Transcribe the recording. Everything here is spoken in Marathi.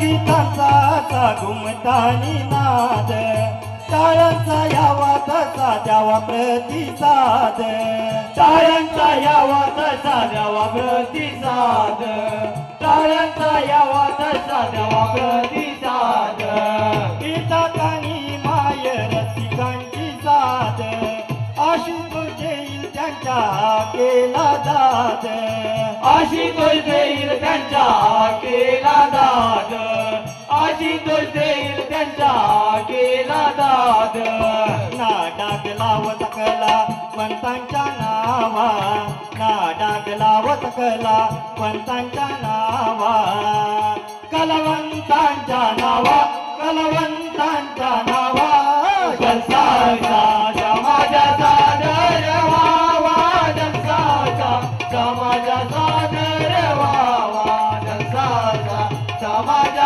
गीतांचा असा घुमतानी नाद टाळ्यांचा यावा तसा द्यावा प्रतिसाद टाळ्यांचा यावा तसा द्यावा प्रतिसाद टाळ्यांचा यावा तसा द्यावा प्रतिसाद गीताकानी माय रसिकांची साद आशुतोष देईल त्यांच्या केला दाद आशुतोष देईल त्यांच्या केला दाद आशुतोष देईल त्यांच्या केला दाद ना डाग लावत कला पंतांच्या नावा ना डाग लावत कला पंतांच्या नावा कलावंतांच्या नावा कलावंतांच्या नावा जलसाचा समाजाचा जय व्हावा जलसाचा समाजाचा